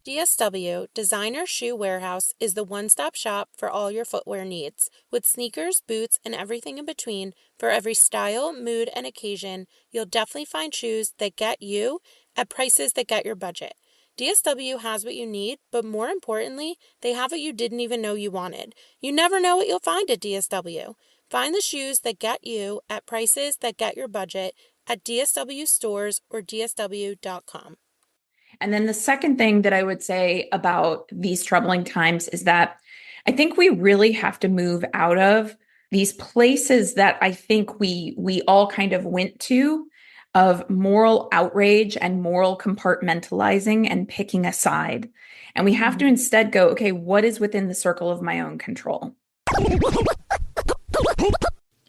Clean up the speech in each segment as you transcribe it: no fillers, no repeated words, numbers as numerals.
DSW, Designer Shoe Warehouse, is the one-stop shop for all your footwear needs. With sneakers, boots, and everything in between, for every style, mood, and occasion, you'll definitely find shoes that get you at prices that get your budget. DSW has what you need, but more importantly, they have what you didn't even know you wanted. You never know what you'll find at DSW. Find the shoes that get you at prices that get your budget at DSW stores or dsw.com. And then the second thing that I would say about these troubling times is that I think we really have to move out of these places that I think we all kind of went to of moral outrage and moral compartmentalizing and picking a side. And we have to instead go, okay, what is within the circle of my own control?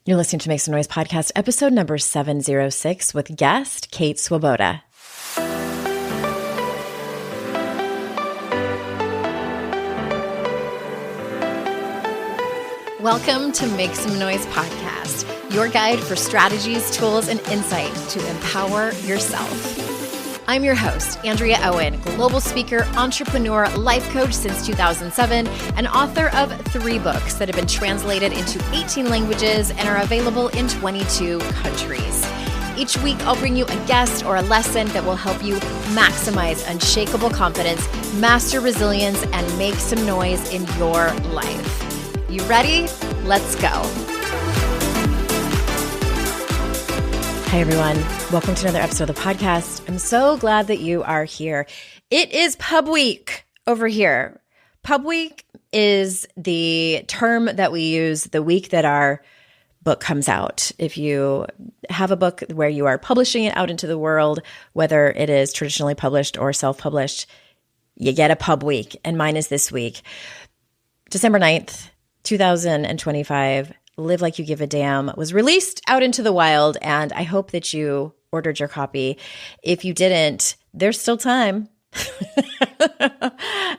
You're listening to Make Some Noise podcast, episode number 706 with guest Kate Swoboda. Welcome to Make Some Noise podcast, your guide for strategies, tools, and insight to empower yourself. I'm your host, Andrea Owen, global speaker, entrepreneur, life coach since 2007, and author of 3 books that have been translated into 18 languages and are available in 22 countries. Each week, I'll bring you a guest or a lesson that will help you maximize unshakable confidence, master resilience, and make some noise in your life. You ready? Let's go. Hi, everyone. Welcome to another episode of the podcast. I'm so glad that you are here. It is Pub Week over here. Pub Week is the term that we use the week that our book comes out. If you have a book where you are publishing it out into the world, whether it is traditionally published or self-published, you get a Pub Week, and mine is this week. December 9th, 2025, Live Like You Give a Damn was released out into the wild, and I hope that you ordered your copy. If you didn't, there's still time.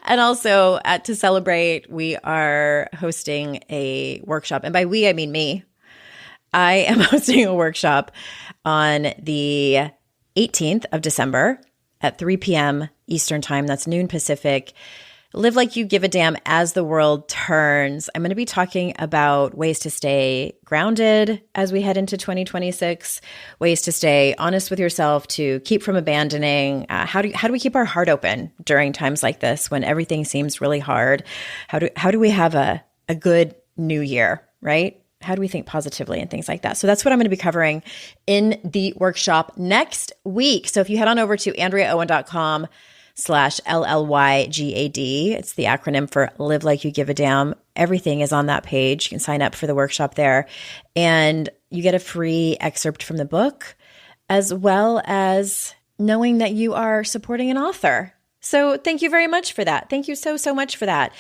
And also, to celebrate, we are hosting a workshop, and by we, I mean me. I am hosting a workshop on the 18th of December at 3 p.m. Eastern Time. That's noon Pacific. Live like you give a damn as the world turns. I'm going to be talking about ways to stay grounded as we head into 2026, ways to stay honest with yourself, to keep from abandoning. How do we keep our heart open during times like this when everything seems really hard? How do we have a good new year, right? How do we think positively and things like that? So that's what I'm going to be covering in the workshop next week. So if you head on over to AndreaOwen.com/LLYGAD, it's the acronym for Live Like You Give a Damn. Everything is on that page. You can sign up for the workshop there, and you get a free excerpt from the book, as well as knowing that you are supporting an author. So thank you very much for that. Thank you so, so much for that.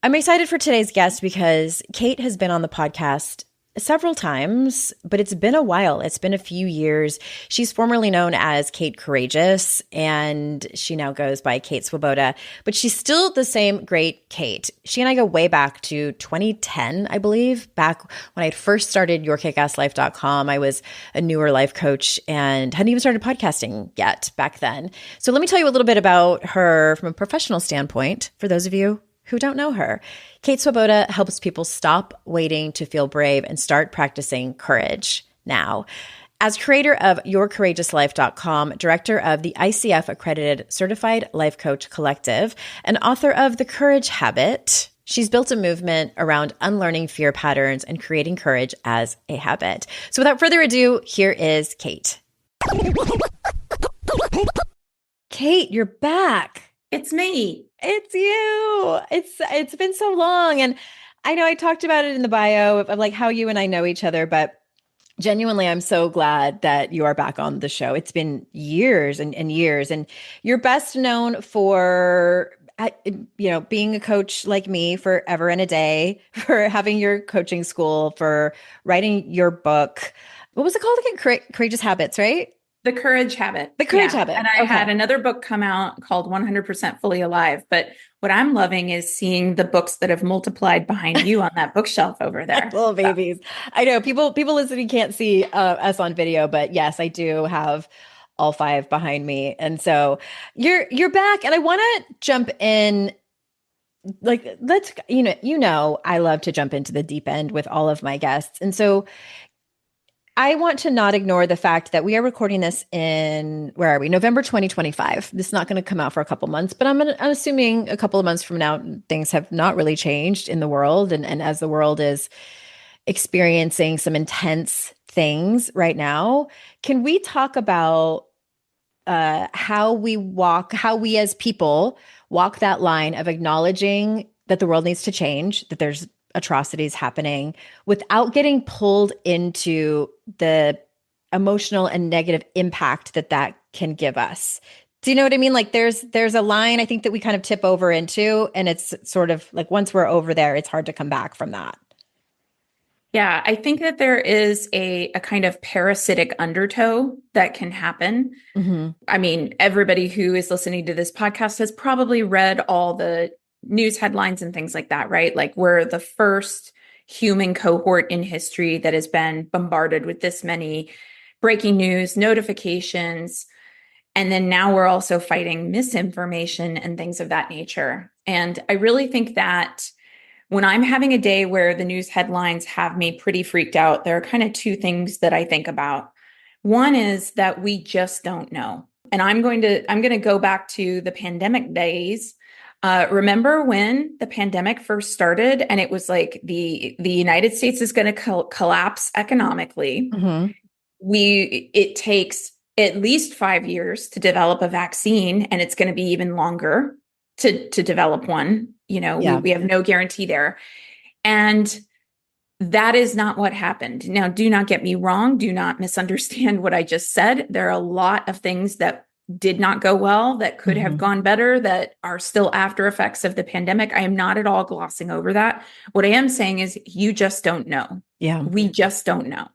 I'm excited for today's guest because Kate has been on the podcast several times, but it's been a while. It's been a few years. She's formerly known as Kate Courageous, and she now goes by Kate Swoboda, but she's still the same great Kate. She and I go way back to 2010, I believe, back when I had first started yourkickasslife.com. I was a newer life coach and hadn't even started podcasting yet back then. So let me tell you a little bit about her from a professional standpoint, for those of you who don't know her. Kate Swoboda helps people stop waiting to feel brave and start practicing courage now. As creator of yourcourageouslife.com, director of the ICF-accredited Certified Life Coach Collective, and author of The Courage Habit, she's built a movement around unlearning fear patterns and creating courage as a habit. So without further ado, here is Kate. Kate, you're back. It's me. It's you. It's been so long. And I know I talked about it in the bio of like how you and I know each other, but genuinely, I'm so glad that you are back on the show. It's been years and years, and you're best known for, being a coach like me forever and a day, for having your coaching school, for writing your book. What was it called again? Courageous Habits, right? The Courage Habit. The Courage Habit. And I had another book come out called 100% Fully Alive. But what I'm loving is seeing the books that have multiplied behind you on that bookshelf over there. Little babies. I know people listening can't see us on video, but yes, I do have all five behind me. And so you're back, and I want to jump in. Like, let's, I love to jump into the deep end with all of my guests. And so I want to not ignore the fact that we are recording this in, where are we? November 2025. This is not going to come out for a couple months, but I'm assuming a couple of months from now, things have not really changed in the world. And as the world is experiencing some intense things right now, can we talk about how we as people walk that line of acknowledging that the world needs to change, that there's atrocities happening, without getting pulled into the emotional and negative impact that can give us? Do you know what I mean? Like there's a line I think that we kind of tip over into, and it's sort of like once we're over there, it's hard to come back from that. Yeah, I think that there is a kind of parasitic undertow that can happen. Mm-hmm. I mean, everybody who is listening to this podcast has probably read all the news headlines and things like that, right? Like we're the first human cohort in history that has been bombarded with this many breaking news, notifications. And then now we're also fighting misinformation and things of that nature. And I really think that when I'm having a day where the news headlines have me pretty freaked out, there are kind of two things that I think about. One is that we just don't know. And I'm going to go back to the pandemic days. Remember when the pandemic first started and it was like the United States is going to collapse economically. Mm-hmm. It takes at least 5 years to develop a vaccine, and it's going to be even longer to develop one. Yeah. We have no guarantee there. And that is not what happened. Now, do not get me wrong. Do not misunderstand what I just said. There are a lot of things that did not go well, that could have gone better, that are still after effects of the pandemic. I am not at all glossing over that. What I am saying is you just don't know. Yeah. We just don't know.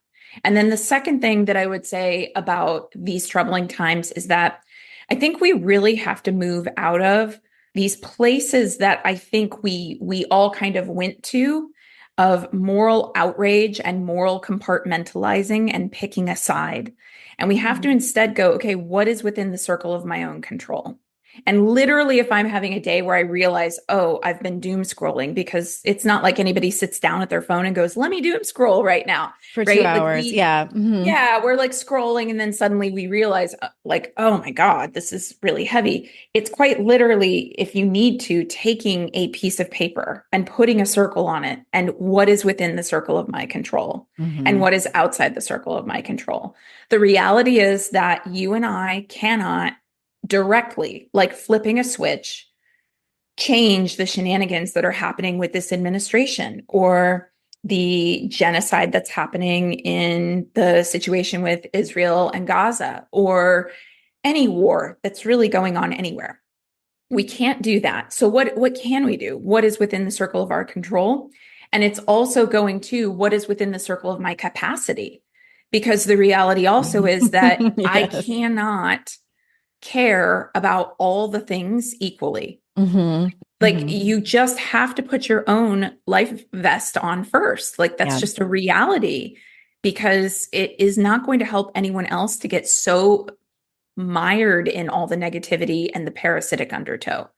And then the second thing that I would say about these troubling times is that I think we really have to move out of these places that I think we all kind of went to, of moral outrage and moral compartmentalizing and picking a side. And we have to instead go, okay, what is within the circle of my own control? And literally, if I'm having a day where I realize, oh, I've been doom scrolling, because it's not like anybody sits down at their phone and goes, let me doom scroll right now. For right? 2 hours. Yeah. Mm-hmm. Yeah, we're like scrolling, and then suddenly we realize, like, oh my God, this is really heavy. It's quite literally, if you need to, taking a piece of paper and putting a circle on it, and what is within the circle of my control and what is outside the circle of my control. The reality is that you and I cannot directly, like flipping a switch, change the shenanigans that are happening with this administration, or the genocide that's happening in the situation with Israel and Gaza, or any war that's really going on anywhere. We can't do that. So what can we do? What is within the circle of our control? And it's also going to what is within the circle of my capacity. Because the reality also is that Yes. I cannot care about all the things equally. Like you just have to put your own life vest on first. Like that's just a reality, because it is not going to help anyone else to get so mired in all the negativity and the parasitic undertow.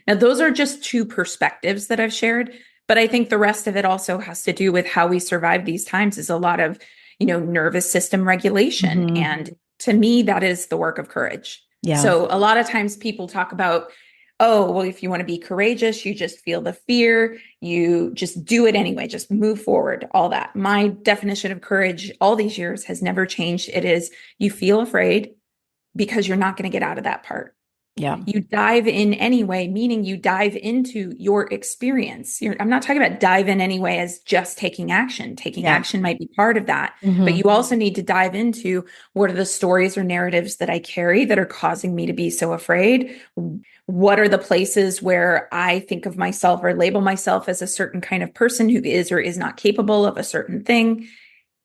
Now, those are just two perspectives that I've shared, but I think the rest of it also has to do with how we survive these times, is a lot of, nervous system regulation. And to me, that is the work of courage. Yeah. So a lot of times people talk about, oh, well, if you want to be courageous, you just feel the fear, you just do it anyway, just move forward, all that. My definition of courage all these years has never changed. It is, you feel afraid because you're not going to get out of that part. Yeah. You dive in anyway, meaning you dive into your experience. I'm not talking about dive in anyway as just taking action. Taking action might be part of that, but you also need to dive into, what are the stories or narratives that I carry that are causing me to be so afraid? What are the places where I think of myself or label myself as a certain kind of person who is or is not capable of a certain thing?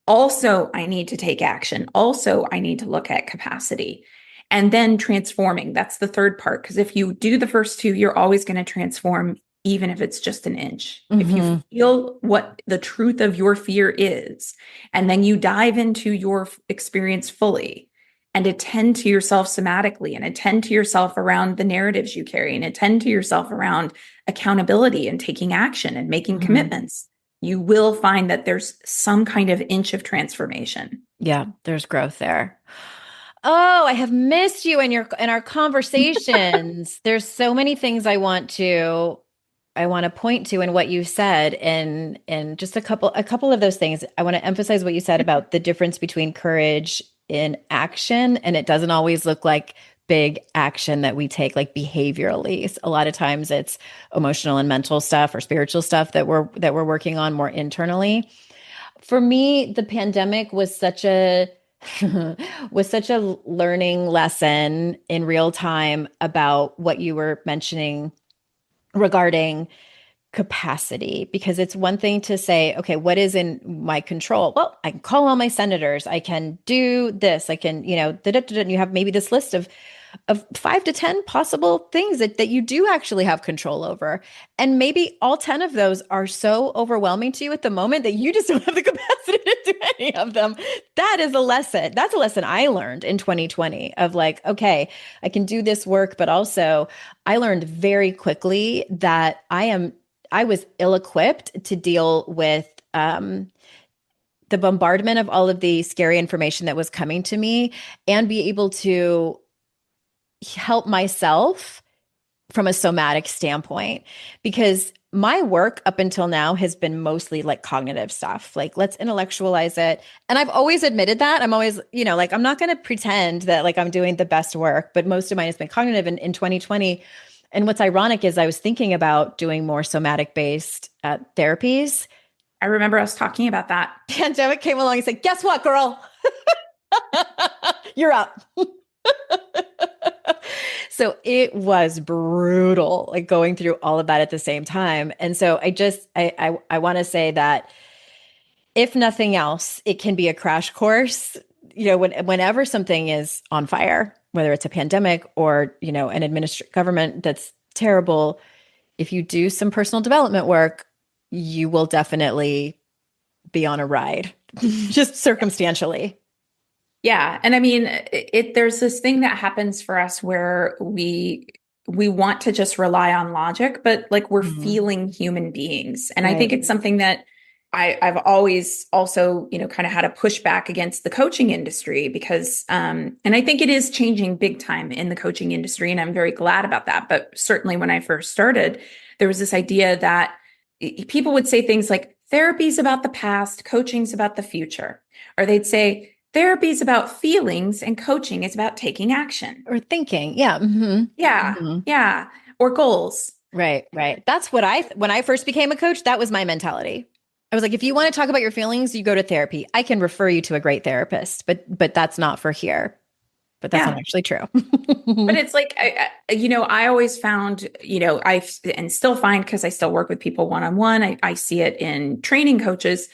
Also, I need to take action. Also, I need to look at capacity. And then transforming. That's the third part. Because if you do the first two, you're always going to transform, even if it's just an inch. If you feel what the truth of your fear is, and then you dive into your experience fully, and attend to yourself somatically and attend to yourself around the narratives you carry and attend to yourself around accountability and taking action and making commitments, you will find that there's some kind of inch of transformation. Yeah, there's growth there. Oh, I have missed you in our conversations. There's so many things I want to point to in what you said, and just a couple of those things. I want to emphasize what you said about the difference between courage in action, and it doesn't always look like big action that we take like behaviorally. A lot of times it's emotional and mental stuff or spiritual stuff that we're working on more internally. For me, the pandemic was such a learning lesson in real time about what you were mentioning regarding capacity, because it's one thing to say, okay, what is in my control? Well, I can call all my senators. I can do this. I can, and you have maybe this list of 5 to 10 possible things that you do actually have control over. And maybe all 10 of those are so overwhelming to you at the moment that you just don't have the capacity to do any of them. That is a lesson. That's a lesson I learned in 2020 of like, okay, I can do this work, but also I learned very quickly that I was ill-equipped to deal with the bombardment of all of the scary information that was coming to me and be able to help myself from a somatic standpoint, because my work up until now has been mostly like cognitive stuff. Like, let's intellectualize it. And I've always admitted that. I'm always, like, I'm not going to pretend that like I'm doing the best work, but most of mine has been cognitive in 2020. And what's ironic is I was thinking about doing more somatic based therapies. I remember us talking about that. Pandemic came along and said, guess what, girl? You're up. So it was brutal, like going through all of that at the same time. And so I want to say that if nothing else, it can be a crash course, whenever something is on fire, whether it's a pandemic or, an government that's terrible. If you do some personal development work, you will definitely be on a ride, just circumstantially. Yeah. And I mean, there's this thing that happens for us where we want to just rely on logic, but like we're feeling human beings. And I think it's something that I've always also, kind of had a pushback against the coaching industry because, and I think it is changing big time in the coaching industry. And I'm very glad about that. But certainly when I first started, there was this idea that people would say things like therapy's about the past, coaching's about the future, or they'd say, therapy is about feelings and coaching is about taking action. Or thinking. Yeah. Mm-hmm. Yeah. Mm-hmm. Yeah. Or goals. Right. That's what when I first became a coach, that was my mentality. I was like, if you want to talk about your feelings, you go to therapy. I can refer you to a great therapist, but that's not for here. But that's not actually true. But it's like, I always found, and still find, because I still work with people one-on-one. I see it in training coaches.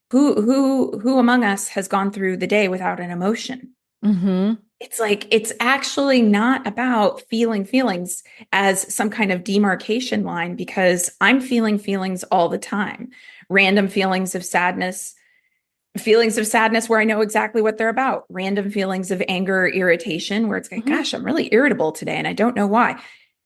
Who among us has gone through the day without an emotion? Mm-hmm. It's like, it's actually not about feeling feelings as some kind of demarcation line, because I'm feeling feelings all the time. Random feelings of sadness where I know exactly what they're about. Random feelings of anger or irritation where it's like, gosh, I'm really irritable today and I don't know why.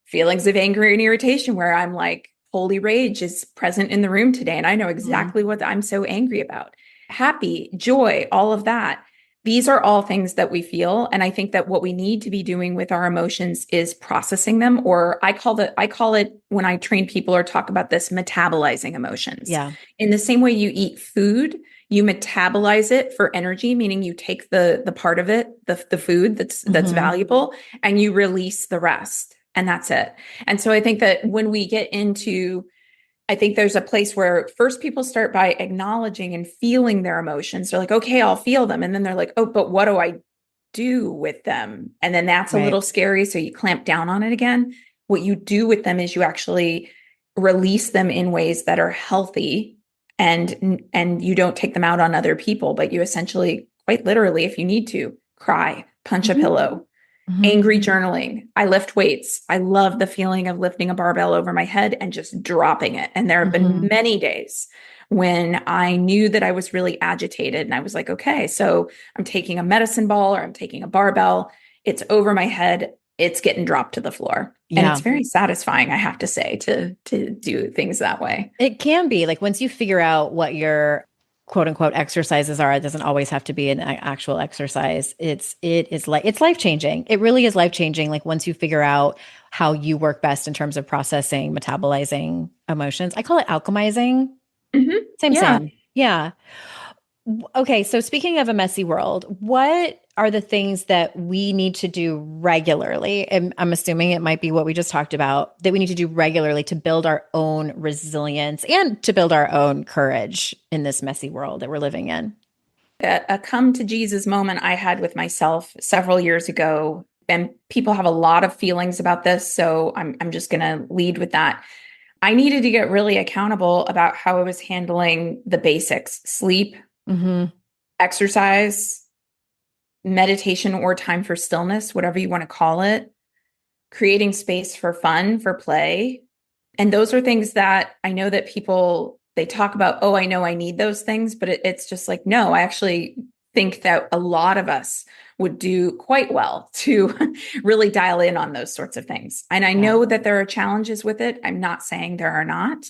Feelings of anger and irritation where I'm like, holy rage is present in the room today. And I know exactly what I'm so angry about. Happy, joy, all of that. These are all things that we feel. And I think that what we need to be doing with our emotions is processing them, or I call it when I train people or talk about this, metabolizing emotions. Yeah. In the same way you eat food, you metabolize it for energy, meaning you take the part of it, the food that's valuable, and you release the rest. And that's it. And so I think that when we get into, I think there's a place where first people start by acknowledging and feeling their emotions. They're like, okay, I'll feel them. And then they're like, oh, but what do I do with them? And then that's a little scary. So you clamp down on it again. What you do with them is you actually release them in ways that are healthy, and you don't take them out on other people, but you essentially, quite literally, if you need to, cry, punch a pillow. Angry journaling. I lift weights. I love the feeling of lifting a barbell over my head and just dropping it. And there have been many days when I knew that I was really agitated and I was like, okay, so I'm taking a medicine ball or I'm taking a barbell. It's over my head. It's getting dropped to the floor. And Yeah. it's very satisfying, I have to say, to do things that way. It can be like once you figure out what your quote unquote exercises are, it doesn't always have to be an actual exercise. It's life changing. It really is life changing. Like once you figure out how you work best in terms of processing, metabolizing emotions. I call it alchemizing. Same, Yeah. same. Yeah. Okay, so speaking of a messy world, what are the things that we need to do regularly? And I'm assuming it might be what we just talked about that we need to do regularly to build our own resilience and to build our own courage in this messy world that we're living in. A come to Jesus moment I had with myself several years ago, and people have a lot of feelings about this, so I'm just going to lead with that. I needed to get really accountable about how I was handling the basics: sleep, exercise, meditation, or time for stillness, whatever you want to call it, creating space for fun, for play. And those are things that I know that people, they talk about, oh, I know I need those things, but it's just like, no, I actually think that a lot of us would do quite well to really dial in on those sorts of things. And I know that there are challenges with it. I'm not saying there are not.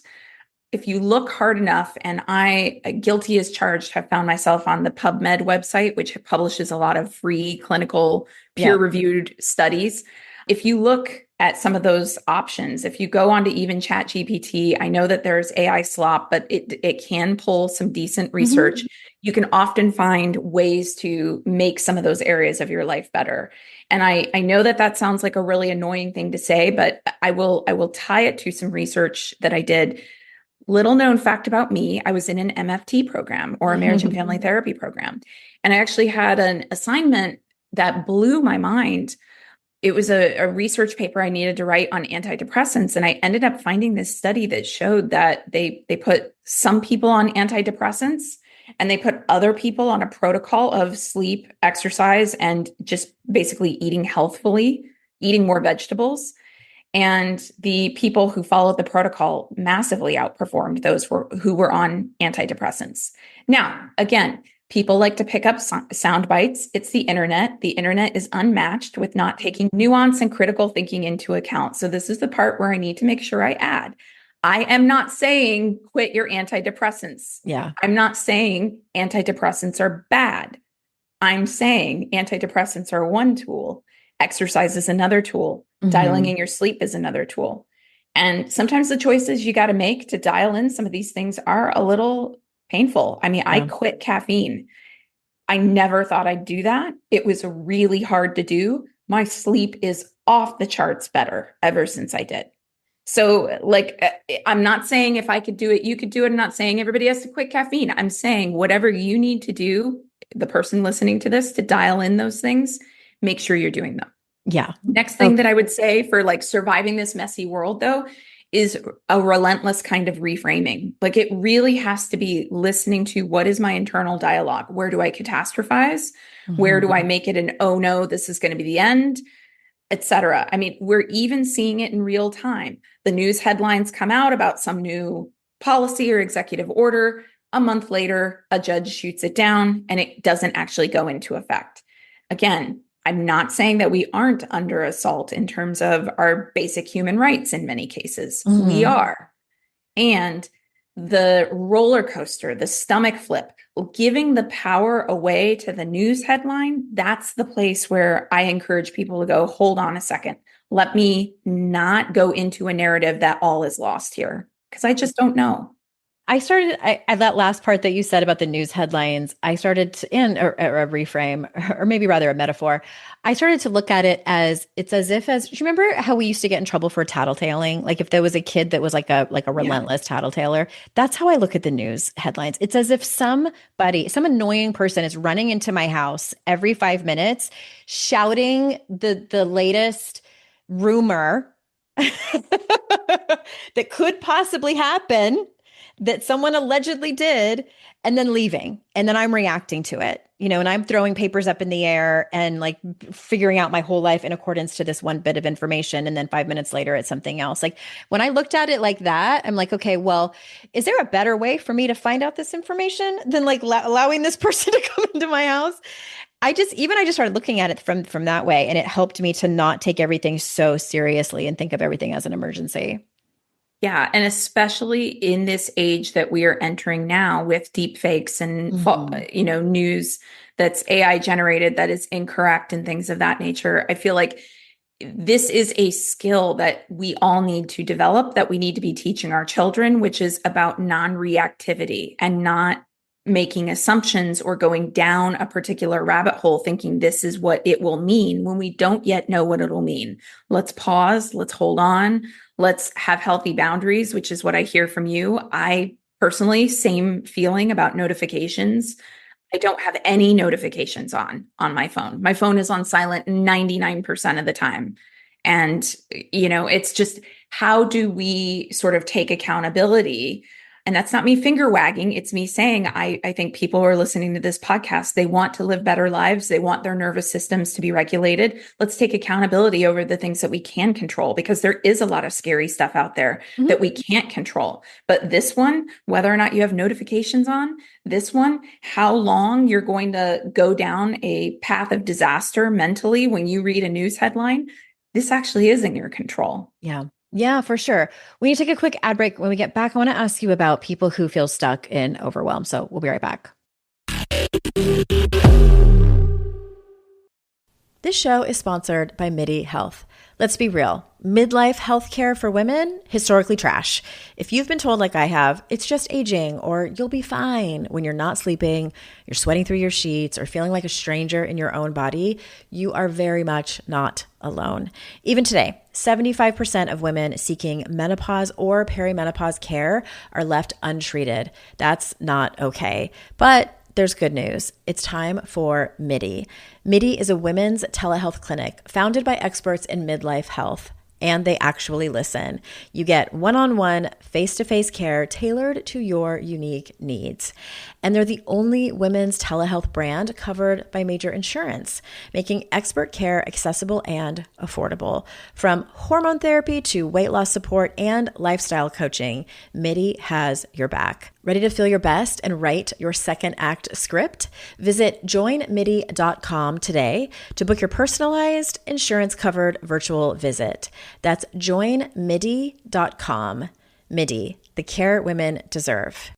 If you look hard enough, and I, guilty as charged, have found myself on the PubMed website, which publishes a lot of free clinical peer-reviewed studies. If you look at some of those options, if you go on to even ChatGPT, I know that there's AI slop, but it can pull some decent research. You can often find ways to make some of those areas of your life better. And I know that that sounds like a really annoying thing to say, but I will tie it to some research that I did. Little known fact about me, I was in an MFT program, or a marriage and family therapy program. And I actually had an assignment that blew my mind. It was a research paper I needed to write on antidepressants. And I ended up finding this study that showed that they put some people on antidepressants and they put other people on a protocol of sleep, exercise, and just basically eating healthfully, eating more vegetables. And the people who followed the protocol massively outperformed those who were on antidepressants. Now, again, people like to pick up sound bites. It's the internet. The internet is unmatched with not taking nuance and critical thinking into account. So this is the part where I need to make sure I add. I am not saying quit your antidepressants. Yeah. I'm not saying antidepressants are bad. I'm saying antidepressants are one tool. Exercise is another tool. Dialing in your sleep is another tool. And sometimes the choices you got to make to dial in some of these things are a little painful. I mean, I quit caffeine. I never thought I'd do that. It was really hard to do. My sleep is off the charts better ever since I did. So, like, I'm not saying if I could do it, you could do it. I'm not saying everybody has to quit caffeine. I'm saying whatever you need to do, the person listening to this, to dial in those things, make sure you're doing them. Yeah. Next thing that I would say for like surviving this messy world, though, is a relentless kind of reframing. Like, it really has to be listening to, what is my internal dialogue? Where do I catastrophize? Where do I make it an, oh no, this is going to be the end, etc. I mean, we're even seeing it in real time. The news headlines come out about some new policy or executive order. A month later, a judge shoots it down and it doesn't actually go into effect. Again, I'm not saying that we aren't under assault in terms of our basic human rights in many cases. We are. And the roller coaster, the stomach flip, giving the power away to the news headline, that's the place where I encourage people to go, hold on a second. Let me not go into a narrative that all is lost here, because I just don't know. That last part that you said about the news headlines, I started to, a reframe, or maybe rather a metaphor. I started to look at it as, it's as if, do you remember how we used to get in trouble for tattletaling? Like if there was a kid that was like a relentless tattletaler, that's how I look at the news headlines. It's as if some annoying person is running into my house every 5 minutes, shouting the latest rumor that could possibly happen, that someone allegedly did and then leaving. And then I'm reacting to it, and I'm throwing papers up in the air and like figuring out my whole life in accordance to this one bit of information. And then 5 minutes later, it's something else. Like when I looked at it like that, I'm like, okay, well, is there a better way for me to find out this information than like allowing this person to come into my house? I just started looking at it from that way, and it helped me to not take everything so seriously and think of everything as an emergency. Yeah, and especially in this age that we are entering now with deep fakes and news that's AI generated that is incorrect and things of that nature. I feel like this is a skill that we all need to develop, that we need to be teaching our children, which is about non-reactivity and not making assumptions or going down a particular rabbit hole thinking this is what it will mean when we don't yet know what it'll mean. Let's pause, let's hold on, let's have healthy boundaries, which is what I hear from you. I personally, same feeling about notifications. I don't have any notifications on my phone. My phone is on silent 99% of the time. And, it's just, how do we sort of take accountability? And that's not me finger wagging. It's me saying, I think people who are listening to this podcast, they want to live better lives. They want their nervous systems to be regulated. Let's take accountability over the things that we can control, because there is a lot of scary stuff out there that we can't control. But this one, whether or not you have notifications on, this one, how long you're going to go down a path of disaster mentally when you read a news headline, this actually is in your control. Yeah. Yeah, for sure. We need to take a quick ad break. When we get back, I want to ask you about people who feel stuck in overwhelm. So we'll be right back. This show is sponsored by MIDI Health. Let's be real. Midlife healthcare for women, historically trash. If you've been told like I have, it's just aging or you'll be fine when you're not sleeping, you're sweating through your sheets, or feeling like a stranger in your own body, you are very much not alone. Even today, 75% of women seeking menopause or perimenopause care are left untreated. That's not okay. But there's good news. It's time for MIDI. MIDI is a women's telehealth clinic founded by experts in midlife health, and they actually listen. You get one-on-one, face-to-face care tailored to your unique needs. And they're the only women's telehealth brand covered by major insurance, making expert care accessible and affordable. From hormone therapy to weight loss support and lifestyle coaching, MIDI has your back. Ready to feel your best and write your second act script? Visit joinmidi.com today to book your personalized, insurance-covered virtual visit. That's joinmidi.com. MIDI, the care women deserve.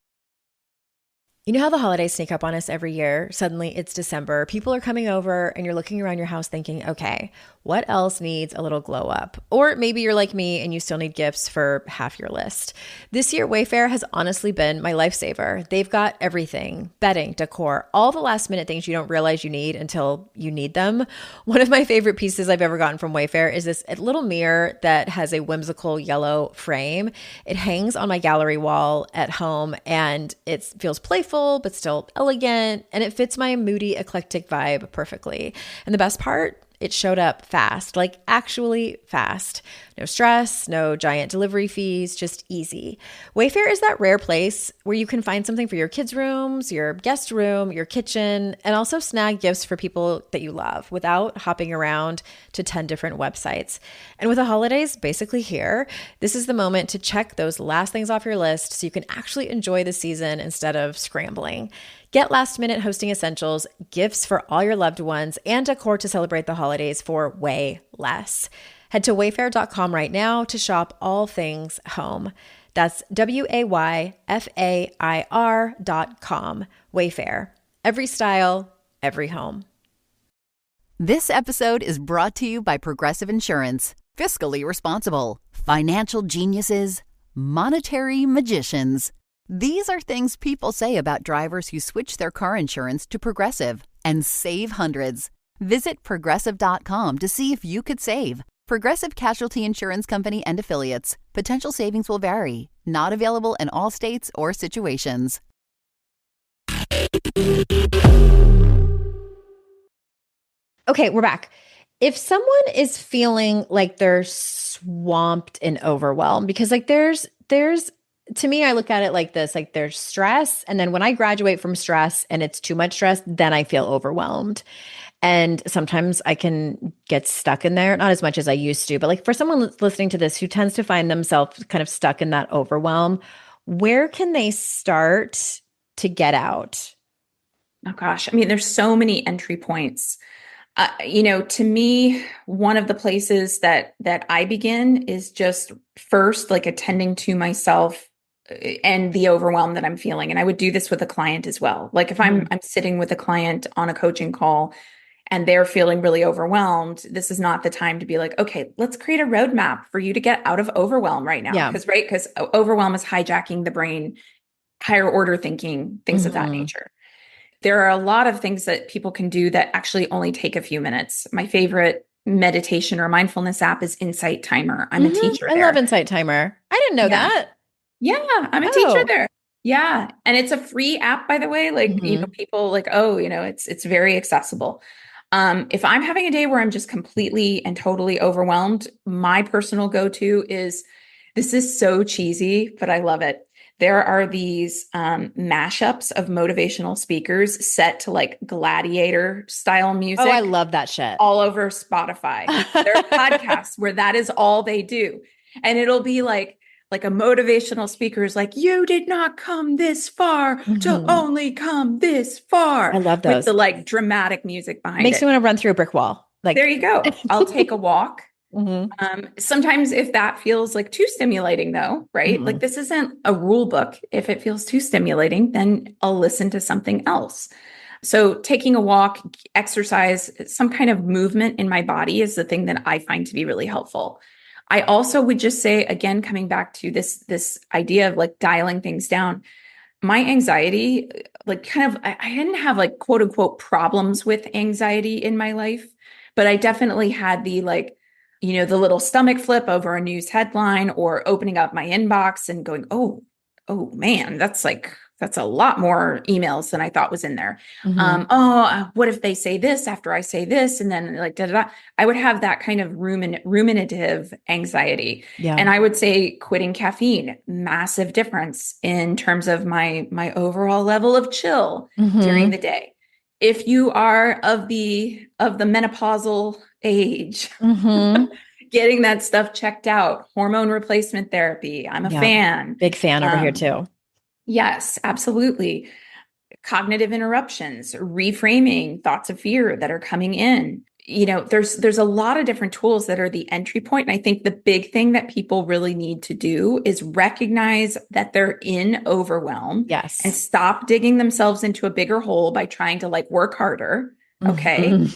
You know how the holidays sneak up on us every year? Suddenly it's December, people are coming over, and you're looking around your house thinking, okay, what else needs a little glow up? Or maybe you're like me and you still need gifts for half your list. This year, Wayfair has honestly been my lifesaver. They've got everything: bedding, decor, all the last minute things you don't realize you need until you need them. One of my favorite pieces I've ever gotten from Wayfair is this little mirror that has a whimsical yellow frame. It hangs on my gallery wall at home, and it feels playful but still elegant, and it fits my moody, eclectic vibe perfectly. And the best part? It showed up fast, like actually fast. No stress, no giant delivery fees, just easy. Wayfair is that rare place where you can find something for your kids' rooms, your guest room, your kitchen, and also snag gifts for people that you love without hopping around to 10 different websites. And with the holidays basically here, this is the moment to check those last things off your list so you can actually enjoy the season instead of scrambling. Get last-minute hosting essentials, gifts for all your loved ones, and decor to celebrate the holidays for way less. Head to wayfair.com right now to shop all things home. That's WAYFAIR.com. Wayfair. Every style, every home. This episode is brought to you by Progressive Insurance. Fiscally responsible, financial geniuses, monetary magicians. These are things people say about drivers who switch their car insurance to Progressive and save hundreds. Visit Progressive.com to see if you could save. Progressive Casualty Insurance Company and Affiliates. Potential savings will vary. Not available in all states or situations. Okay, we're back. If someone is feeling like they're swamped in overwhelm, because like there's to me, I look at it like this, like there's stress. And then when I graduate from stress and it's too much stress, then I feel overwhelmed. And sometimes I can get stuck in there, not as much as I used to, but like for someone listening to this who tends to find themselves kind of stuck in that overwhelm, where can they start to get out? Oh gosh, I mean, there's so many entry points. To me, one of the places that I begin is just first like attending to myself and the overwhelm that I'm feeling. And I would do this with a client as well. Like if I'm sitting with a client on a coaching call and they're feeling really overwhelmed, this is not the time to be like, okay, let's create a roadmap for you to get out of overwhelm right now. Yeah. Because overwhelm is hijacking the brain, higher order thinking, things of that nature. There are a lot of things that people can do that actually only take a few minutes. My favorite meditation or mindfulness app is Insight Timer. I'm a teacher I there. love Insight Timer. I didn't know that. Yeah, I'm a teacher there. Yeah. And it's a free app, by the way. Like, people like, oh, it's very accessible. If I'm having a day where I'm just completely and totally overwhelmed, my personal go-to is, this is so cheesy, but I love it. There are these mashups of motivational speakers set to like gladiator style music. Oh, I love that shit. All over Spotify. There are podcasts where that is all they do. And it'll be like a motivational speaker is like, you did not come this far to only come this far. I love those. With the like dramatic music behind it. Makes me want to run through a brick wall. Like, there you go. I'll take a walk. Sometimes if that feels like too stimulating though, right? Like this isn't a rule book. If it feels too stimulating, then I'll listen to something else. So taking a walk, exercise, some kind of movement in my body is the thing that I find to be really helpful. I also would just say, again, coming back to this idea of like dialing things down, my anxiety, like kind of, I didn't have like quote unquote problems with anxiety in my life, but I definitely had the like, the little stomach flip over a news headline or opening up my inbox and going, oh man, that's a lot more emails than I thought was in there. What if they say this after I say this? And then like, I would have that kind of ruminative anxiety. Yeah. And I would say quitting caffeine, massive difference in terms of my overall level of chill during the day. If you are of the menopausal age, getting that stuff checked out, hormone replacement therapy, I'm a fan. Big fan over here too. Yes, absolutely. Cognitive interruptions, reframing thoughts of fear that are coming in. There's a lot of different tools that are the entry point. And I think the big thing that people really need to do is recognize that they're in overwhelm. Yes. And stop digging themselves into a bigger hole by trying to like work harder. Okay.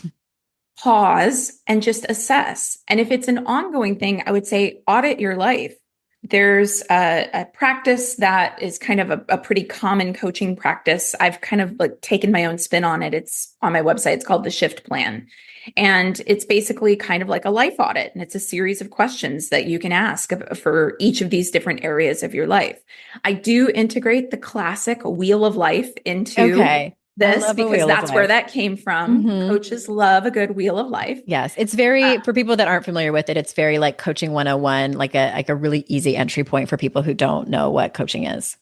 Pause and just assess. And if it's an ongoing thing, I would say audit your life. There's a practice that is kind of a pretty common coaching practice. I've kind of like taken my own spin on it. It's on my website. It's called the Shift Plan. And it's basically kind of like a life audit. And it's a series of questions that you can ask for each of these different areas of your life. I do integrate the classic wheel of life into this because that's where that came from. Coaches love a good wheel of life. Yes. It's very, for people that aren't familiar with it, it's very like coaching 101, like a really easy entry point for people who don't know what coaching is.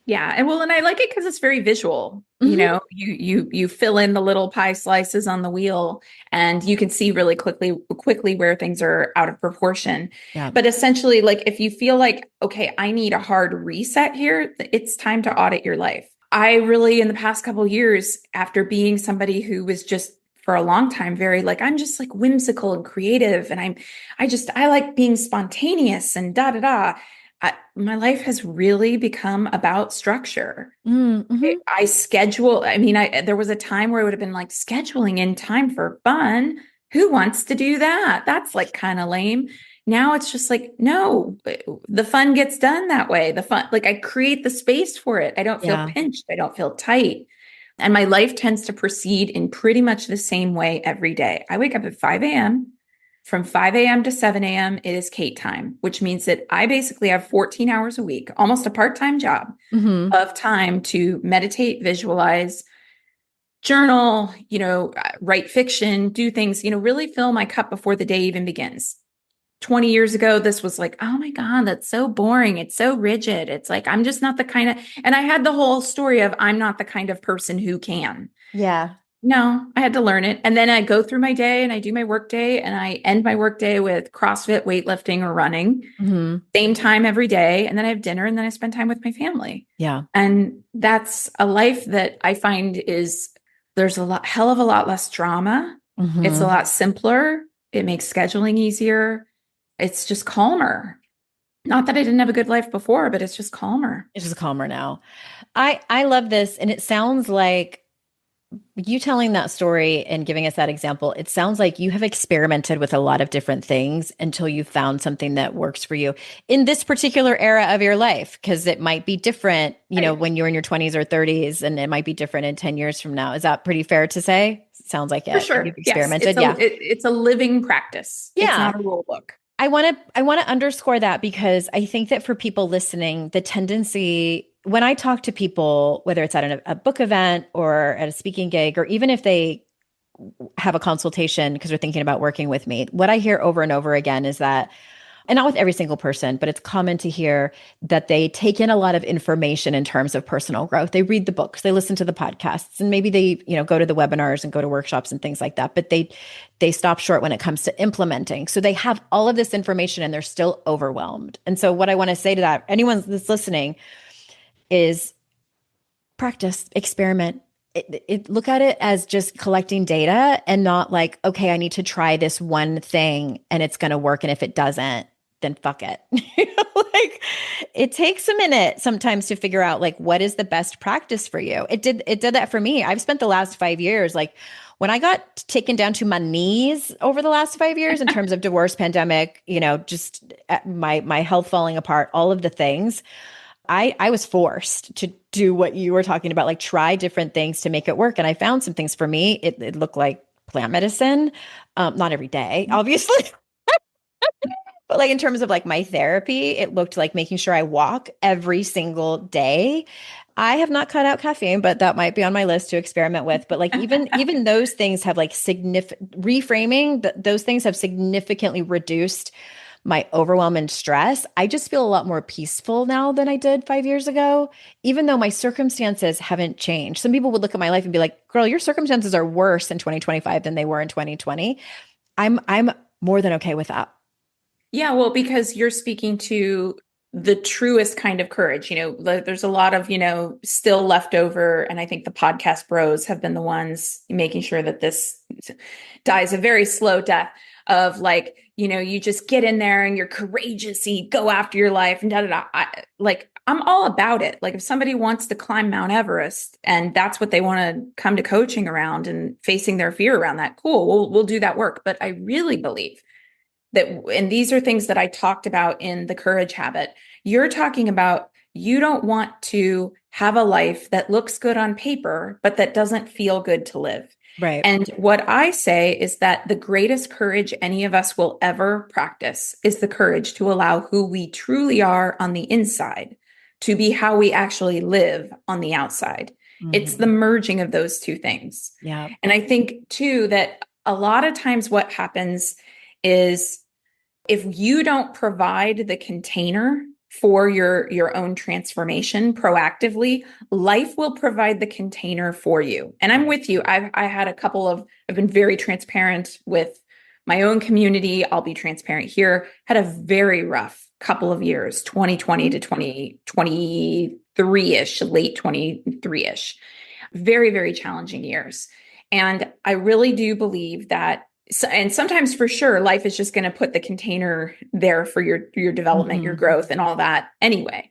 Yeah. And I like it because it's very visual. You fill in the little pie slices on the wheel and you can see really quickly where things are out of proportion. Yeah. But essentially, like if you feel like, okay, I need a hard reset here, it's time to audit your life. I really, in the past couple of years, after being somebody who was just for a long time, very like, I'm just like whimsical and creative. And I like being spontaneous and my life has really become about structure. I schedule. There was a time where it would have been like scheduling in time for fun. Who wants to do that? That's like kind of lame. Now it's just like, no, the fun gets done that way. The fun, like I create the space for it. I don't feel pinched. I don't feel tight. And my life tends to proceed in pretty much the same way every day. I wake up at 5 a.m. From 5 a.m. to 7 a.m., it is Kate time, which means that I basically have 14 hours a week, almost a part-time job of time to meditate, visualize, journal, write fiction, do things, really fill my cup before the day even begins. 20 years ago, this was like, oh my God, that's so boring. It's so rigid. It's like, I'm just not the kind of, and I had the whole story of I'm not the kind of person who can. Yeah. No, I had to learn it. And then I go through my day and I do my work day and I end my work day with CrossFit, weightlifting, or running, same time every day. And then I have dinner and then I spend time with my family. Yeah. And that's a life that I find there's hell of a lot less drama. It's a lot simpler. It makes scheduling easier. It's just calmer. Not that I didn't have a good life before, but it's just calmer. It's just calmer now. I love this. And it sounds like you telling that story and giving us that example, it sounds like you have experimented with a lot of different things until you found something that works for you in this particular era of your life, because it might be different, when you're in your 20s or 30s, and it might be different in 10 years from now. Is that pretty fair to say? Sounds like it. For sure. You've experimented. Yes. It's a living practice. Yeah. It's not a rule book. I want to underscore that, because I think that for people listening, the tendency when I talk to people, whether it's at a book event or at a speaking gig, or even if they have a consultation because they're thinking about working with me, what I hear over and over again is that, and not with every single person, but it's common to hear that they take in a lot of information in terms of personal growth. They read the books, they listen to the podcasts, and maybe they, go to the webinars and go to workshops and things like that. But they stop short when it comes to implementing. So they have all of this information and they're still overwhelmed. And so what I want to say to that, anyone that's listening, is practice, experiment. Look at it as just collecting data and not like, okay, I need to try this one thing and it's going to work. And if it doesn't, then fuck it. Like, it takes a minute sometimes to figure out like what is the best practice for you. It did that for me. I've spent the last 5 years, like when I got taken down to my knees over the last 5 years in terms of divorce, pandemic, just my health falling apart, all of the things. I was forced to do what you were talking about, like try different things to make it work. And I found some things for me. It looked like plant medicine, not every day, obviously. But like in terms of like my therapy, it looked like making sure I walk every single day. I have not cut out caffeine, but that might be on my list to experiment with. But like even those things have like reframing. Those things have significantly reduced my overwhelm and stress. I just feel a lot more peaceful now than I did 5 years ago, even though my circumstances haven't changed. Some people would look at my life and be like, girl, your circumstances are worse in 2025 than they were in 2020. I'm more than okay with that. Yeah, well, because you're speaking to the truest kind of courage. There's a lot of, still left over. And I think the podcast bros have been the ones making sure that this dies a very slow death of like, you just get in there and you're courageous, you go after your life and I'm all about it. Like if somebody wants to climb Mount Everest and that's what they want to come to coaching around and facing their fear around that, cool, we'll do that work. But I really believe that, and these are things that I talked about in the courage habit, you're talking about you don't want to have a life that looks good on paper, but that doesn't feel good to live. Right. And what I say is that the greatest courage any of us will ever practice is the courage to allow who we truly are on the inside to be how we actually live on the outside. Mm-hmm. It's the merging of those two things. Yeah. And I think too, that a lot of times what happens is if you don't provide the container for your own transformation proactively, life will provide the container for you. And I'm with you. I've been very transparent with my own community. I'll be transparent here. Had a very rough couple of years, 2020 to 2023-ish, late 23-ish. Very, very challenging years. And I really do believe that, and sometimes for sure, life is just going to put the container there for your development, mm-hmm. your growth and all that. Anyway,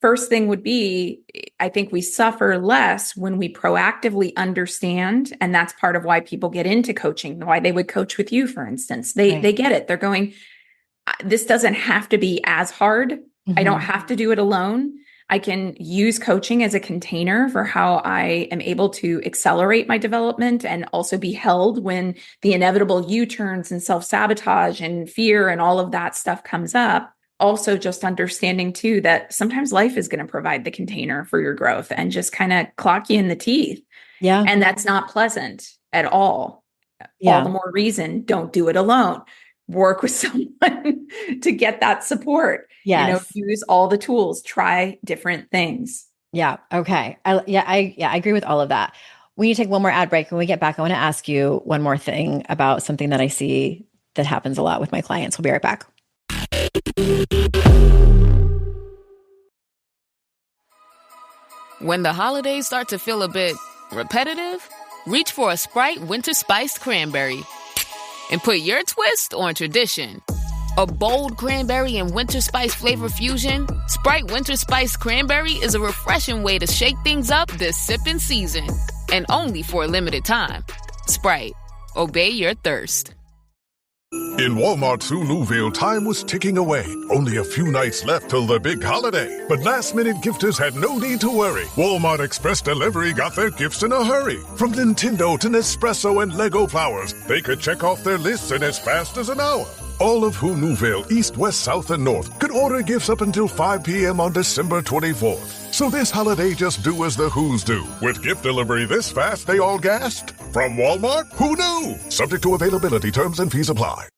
first thing would be, I think we suffer less when we proactively understand. And that's part of why people get into coaching, why they would coach with you, for instance. They get it. They're going, this doesn't have to be as hard. Mm-hmm. I don't have to do it alone. I can use coaching as a container for how I am able to accelerate my development and also be held when the inevitable U-turns and self-sabotage and fear and all of that stuff comes up. Also just understanding too that sometimes life is going to provide the container for your growth and just kind of clock you in the teeth. Yeah. And that's not pleasant at all. Yeah. All the more reason, don't do it alone. work with someone to get that support. Yes. Use all the tools, try different things. Yeah. Okay. I agree with all of that. We need to take one more ad break. When we get back, I want to ask you one more thing about something that I see that happens a lot with my clients. We'll be right back. When the holidays start to feel a bit repetitive, reach for a Sprite Winter Spiced Cranberry and put your twist on tradition. A bold cranberry and winter spice flavor fusion, Sprite Winter Spiced Cranberry is a refreshing way to shake things up this sipping season. And only for a limited time. Sprite. Obey your thirst. In Walmart's Huluville, time was ticking away. Only a few nights left till the big holiday. But last-minute gifters had no need to worry. Walmart Express Delivery got their gifts in a hurry. From Nintendo to Nespresso and Lego Flowers, they could check off their lists in as fast as an hour. All of Huluville, East, West, South, and North, could order gifts up until 5 p.m. on December 24th. So this holiday, just do as the Who's do. With gift delivery this fast, they all gasped. From Walmart? Who knew? Subject to availability, terms and fees apply.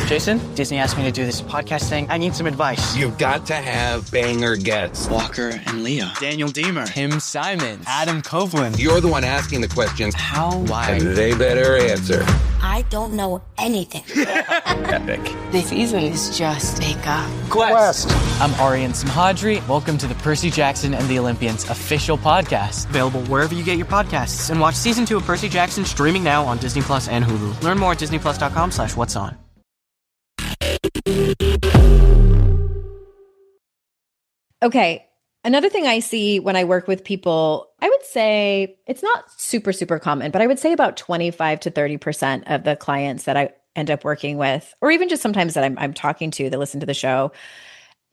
Jason, Disney asked me to do this podcast thing. I need some advice. You've got to have banger guests. Walker and Leah. Daniel Deemer. Tim Simons. Adam Copeland. You're the one asking the questions. How? Why? And they better answer. I don't know anything. Epic. This season is just makeup. Quest. I'm Arian Samhadri. Welcome to the Percy Jackson and the Olympians official podcast. Available wherever you get your podcasts. And watch season 2 of Percy Jackson streaming now on Disney Plus and Hulu. Learn more at disneyplus.com/what's on. Okay. Another thing I see when I work with people, I would say it's not super, super common, but I would say about 25 to 30% of the clients that I end up working with, or even just sometimes that I'm talking to that listen to the show,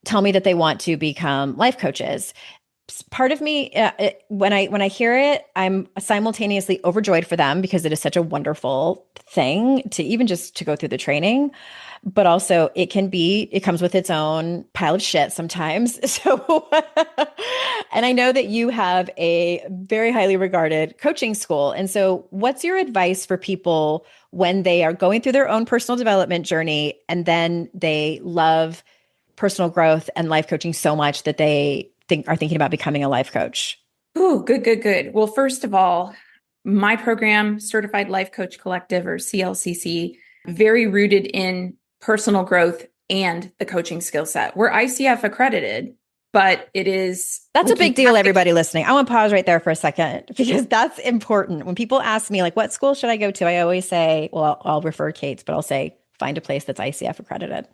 tell me that they want to become life coaches. Part of me, when I hear it, I'm simultaneously overjoyed for them because it is such a wonderful thing to even just to go through the training. But also it comes with its own pile of shit sometimes. So, and I know that you have a very highly regarded coaching school. And so what's your advice for people when they are going through their own personal development journey and then they love personal growth and life coaching so much that they are thinking about becoming a life coach? Oh, good. Well, first of all, my program, Certified Life Coach Collective or CLCC, very rooted in personal growth and the coaching skill set. We're ICF-accredited, but it is... That's a big deal, everybody listening. I want to pause right there for a second because that's important. When people ask me, like, what school should I go to? I always say, well, I'll refer Kate's, but I'll say, find a place that's ICF-accredited.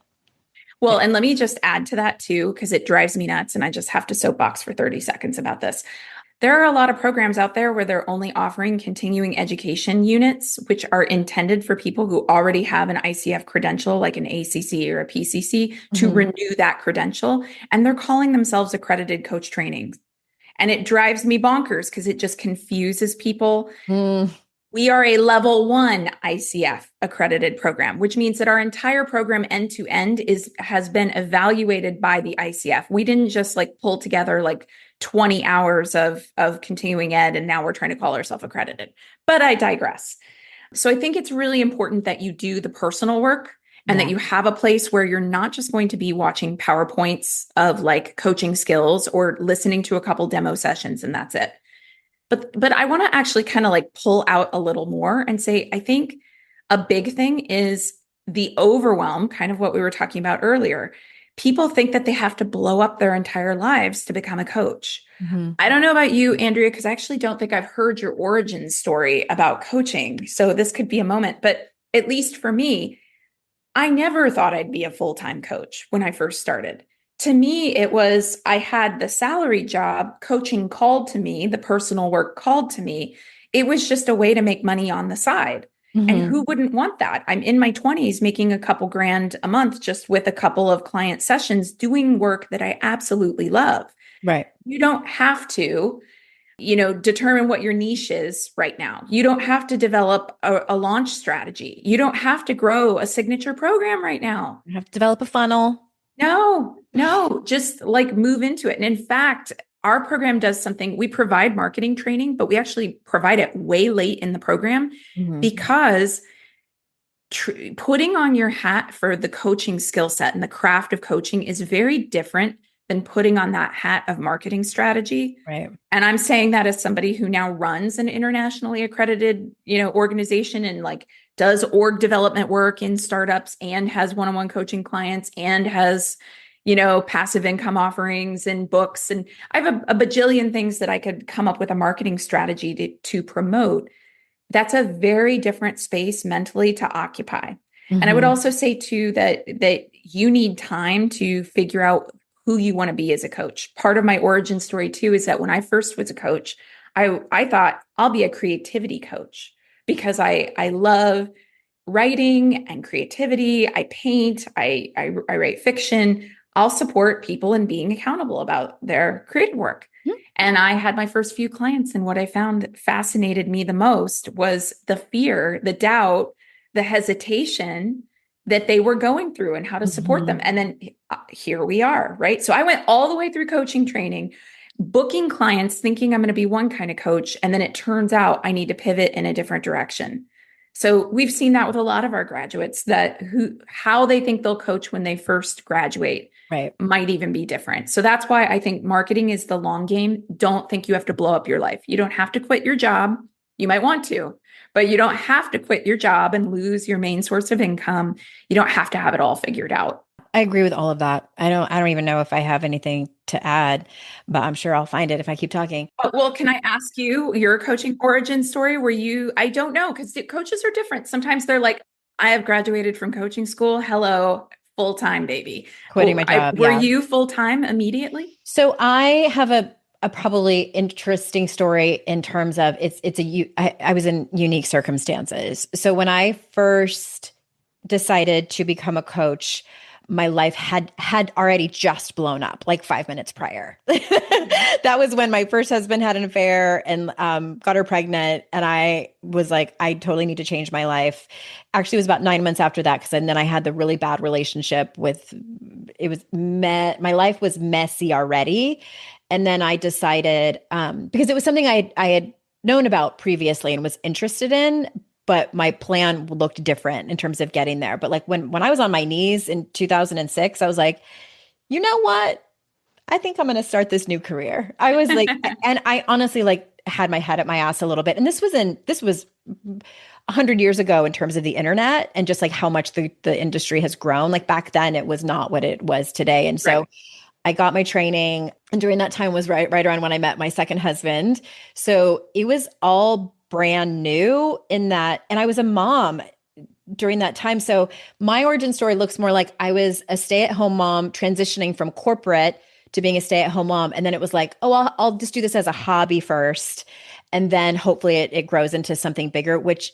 Well, and let me just add to that too, because it drives me nuts and I just have to soapbox for 30 seconds about this. There are a lot of programs out there where they're only offering continuing education units, which are intended for people who already have an ICF credential, like an ACC or a PCC, to renew that credential. And they're calling themselves accredited coach training. And it drives me bonkers because it just confuses people. We are a level 1 ICF accredited program, which means that our entire program end to end has been evaluated by the ICF. We didn't just pull together 20 hours of continuing ed and now we're trying to call ourselves accredited. But I digress. So I think it's really important that you do the personal work and that you have a place where you're not just going to be watching PowerPoints of coaching skills or listening to a couple demo sessions and that's it. But I want to actually kind of pull out a little more and say, I think a big thing is the overwhelm, kind of what we were talking about earlier. People think that they have to blow up their entire lives to become a coach. I don't know about you, Andrea, because I actually don't think I've heard your origin story about coaching. So this could be a moment, but at least for me, I never thought I'd be a full-time coach when I first started. To me, it was, I had the salary job, coaching called to me, the personal work called to me. It was just a way to make money on the side. And who wouldn't want that? I'm in my 20s making a couple grand a month just with a couple of client sessions doing work that I absolutely love. Right. You don't have to, determine what your niche is right now. You don't have to develop a launch strategy. You don't have to grow a signature program right now. You have to develop a funnel. No, just move into it. And in fact, our program does something, we provide marketing training, but we actually provide it way late in the program because putting on your hat for the coaching skill set and the craft of coaching is very different than putting on that hat of marketing strategy. Right. And I'm saying that as somebody who now runs an internationally accredited, organization and like does org development work in startups and has one-on-one coaching clients and has, passive income offerings and books. And I have a bajillion things that I could come up with a marketing strategy to promote. That's a very different space mentally to occupy. And I would also say too that you need time to figure out who you want to be as a coach. Part of my origin story too is that when I first was a coach, I thought I'll be a creativity coach because I love writing and creativity. I paint, I write fiction. I'll support people in being accountable about their creative work. And I had my first few clients, and what I found that fascinated me the most was the fear, the doubt, the hesitation that they were going through and how to support them. And then here we are, right? So I went all the way through coaching training, booking clients, thinking I'm going to be one kind of coach. And then it turns out I need to pivot in a different direction. So we've seen that with a lot of our graduates, that how they think they'll coach when they first graduate might even be different. So that's why I think marketing is the long game. Don't think you have to blow up your life. You don't have to quit your job. You might want to, but you don't have to quit your job and lose your main source of income. You don't have to have it all figured out. I agree with all of that. I don't even know if I have anything to add, but I'm sure I'll find it if I keep talking. Well, can I ask you your coaching origin story? I don't know, because coaches are different. Sometimes they're like, I have graduated from coaching school. Hello, full-time baby. Quitting my job. Were you full-time immediately? So I have a probably interesting story in terms of I was in unique circumstances. So when I first decided to become a coach, my life had already just blown up like 5 minutes prior. That was when my first husband had an affair and got her pregnant. And I was like, I totally need to change my life. Actually, it was about 9 months after that, because then I had the really bad relationship my life was messy already. And then I decided, because it was something I had known about previously and was interested in, but my plan looked different in terms of getting there. But like when I was on my knees in 2006, I was like, you know what? I think I'm going to start this new career. I was like, and I honestly had my head up my ass a little bit. And this was 100 years ago in terms of the internet and just like how much the industry has grown. Like back then it was not what it was today. And so I got my training, and during that time was right around when I met my second husband. So it was all brand new in that, and I was a mom during that time. So my origin story looks more like I was a stay-at-home mom transitioning from corporate to being a stay-at-home mom. And then it was like, oh, I'll just do this as a hobby first. And then hopefully it grows into something bigger, which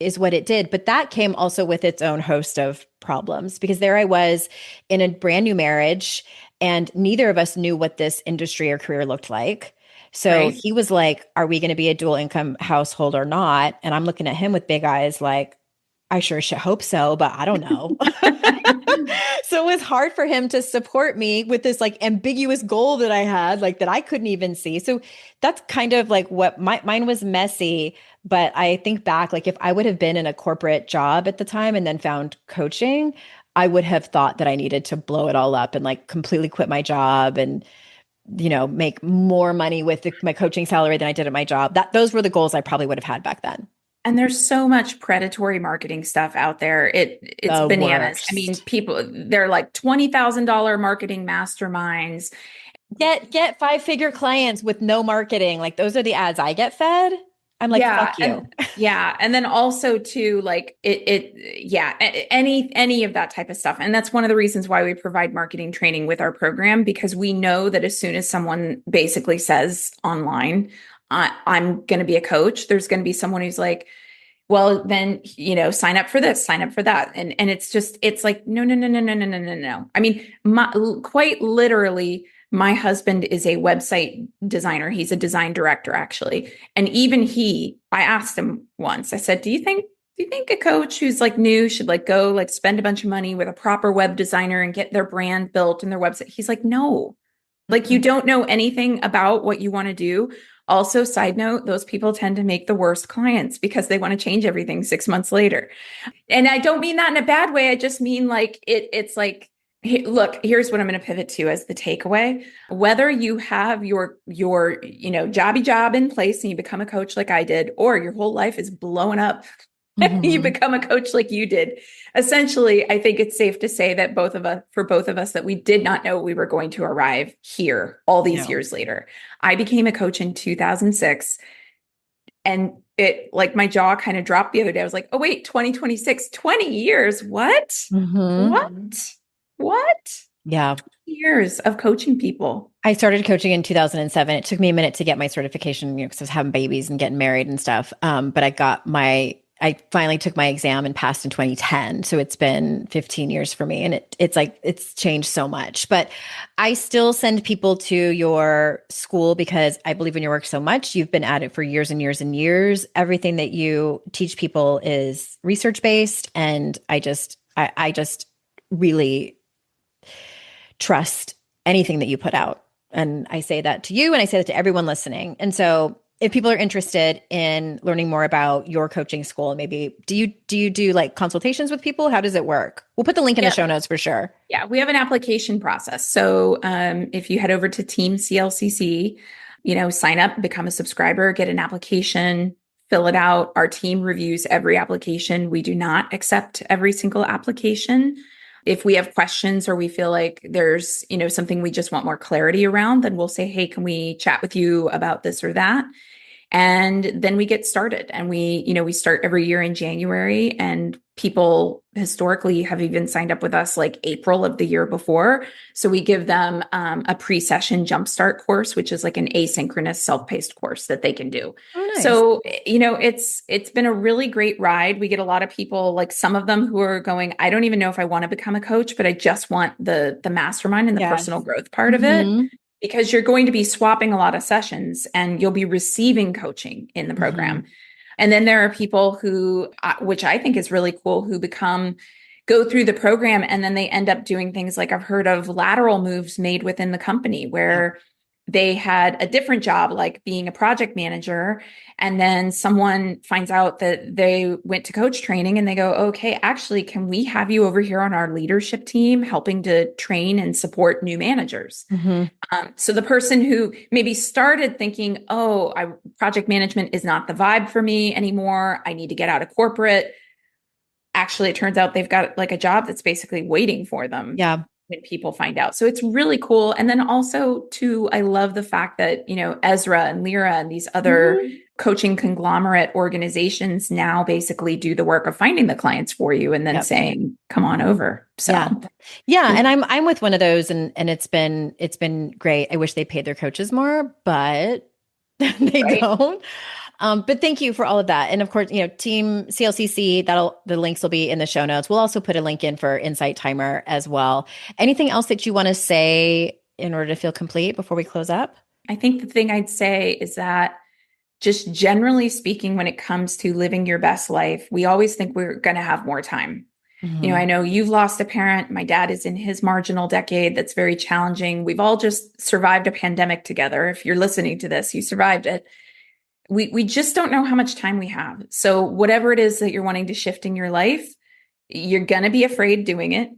is what it did. But that came also with its own host of problems, because there I was in a brand new marriage and neither of us knew what this industry or career looked like. So he was like, are we going to be a dual income household or not? And I'm looking at him with big eyes like, I sure should hope so, but I don't know. So it was hard for him to support me with this like ambiguous goal that I had, like that I couldn't even see. So that's kind of like what mine was messy. But I think back, like if I would have been in a corporate job at the time and then found coaching, I would have thought that I needed to blow it all up and like completely quit my job and, make more money with my coaching salary than I did at my job. Those were the goals I probably would have had back then. And there's so much predatory marketing stuff out there. It's bananas. Worst. I mean, they're like $20,000 marketing masterminds. Get 5-figure clients with no marketing. Like those are the ads I get fed. I'm like, fuck you. And then also too, like any of that type of stuff. And that's one of the reasons why we provide marketing training with our program, because we know that as soon as someone basically says online, I'm going to be a coach, there's going to be someone who's like, well, then, sign up for this, sign up for that. And it's like, no. I mean, quite literally, my husband is a website designer. He's a design director, actually. And even I asked him once, I said, do you think a coach who's like new should like go like spend a bunch of money with a proper web designer and get their brand built and their website? He's like, no, like you don't know anything about what you want to do. Also, side note, those people tend to make the worst clients because they want to change everything 6 months later. And I don't mean that in a bad way. I just mean like it's like, look, here's what I'm going to pivot to as the takeaway. Whether you have your jobby job in place and you become a coach like I did, or your whole life is blowing up and you become a coach like you did. Essentially, I think it's safe to say that for both of us, that we did not know we were going to arrive here all these years later. I became a coach in 2006, and it, like, my jaw kind of dropped the other day. I was like, oh wait, 2026, 20 years. What? What? Yeah. Years of coaching people. I started coaching in 2007. It took me a minute to get my certification, because I was having babies and getting married and stuff. But I finally took my exam and passed in 2010. So it's been 15 years for me, and it's changed so much. But I still send people to your school because I believe in your work so much. You've been at it for years and years and years. Everything that you teach people is research-based. And I just really trust anything that you put out. And I say that to you, and I say that to everyone listening. And so if people are interested in learning more about your coaching school, maybe do you do like consultations with people? How does it work? We'll put the link in the show notes for sure. Yeah, we have an application process. So if you head over to Team CLCC, sign up, become a subscriber, get an application, fill it out. Our team reviews every application. We do not accept every single application. If we have questions or we feel like there's, something we just want more clarity around, then we'll say, hey, can we chat with you about this or that? And then we get started, and we start every year in January, and people historically have even signed up with us like April of the year before. So we give them a pre-session jumpstart course, which is like an asynchronous self-paced course that they can do. Oh, nice. So, it's been a really great ride. We get a lot of people, like some of them who are going, I don't even know if I want to become a coach, but I just want the mastermind and the personal growth part of it. Because you're going to be swapping a lot of sessions and you'll be receiving coaching in the program. And then there are people who, which I think is really cool, who go through the program and then they end up doing things like, I've heard of lateral moves made within the company where they had a different job, like being a project manager. And then someone finds out that they went to coach training and they go, okay, actually, can we have you over here on our leadership team, helping to train and support new managers? So the person who maybe started thinking, project management is not the vibe for me anymore, I need to get out of corporate. Actually, it turns out they've got like a job that's basically waiting for them. Yeah. When people find out. So it's really cool. And then also too, I love the fact that, Ezra and Lyra and these other coaching conglomerate organizations now basically do the work of finding the clients for you and then saying, come on over. So yeah. And I'm with one of those, and it's been great. I wish they paid their coaches more, but they don't. But thank you for all of that. And of course, Team CLCC, the links will be in the show notes. We'll also put a link in for Insight Timer as well. Anything else that you want to say in order to feel complete before we close up? I think the thing I'd say is that just generally speaking, when it comes to living your best life, we always think we're going to have more time. I know you've lost a parent. My dad is in his marginal decade. That's very challenging. We've all just survived a pandemic together. If you're listening to this, you survived it. We just don't know how much time we have. So whatever it is that you're wanting to shift in your life, you're going to be afraid doing it.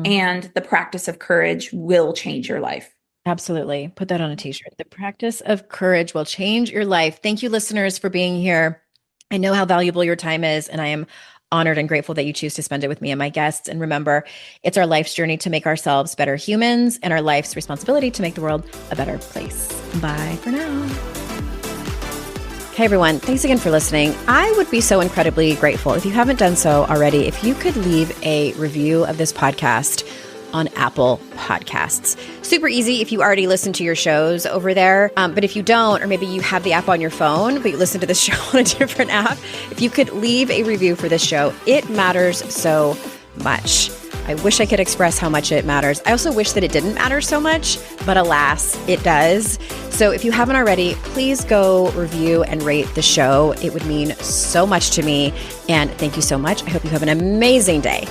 And the practice of courage will change your life. Absolutely. Put that on a t-shirt. The practice of courage will change your life. Thank you, listeners, for being here. I know how valuable your time is, and I am honored and grateful that you choose to spend it with me and my guests. And remember, it's our life's journey to make ourselves better humans and our life's responsibility to make the world a better place. Bye for now. Hey everyone, thanks again for listening. I would be so incredibly grateful if you haven't done so already, if you could leave a review of this podcast on Apple Podcasts. Super easy if you already listen to your shows over there. But if you don't, or maybe you have the app on your phone, but you listen to the show on a different app, if you could leave a review for this show, it matters so much. I wish I could express how much it matters. I also wish that it didn't matter so much, but alas, it does. So if you haven't already, please go review and rate the show. It would mean so much to me. And thank you so much. I hope you have an amazing day.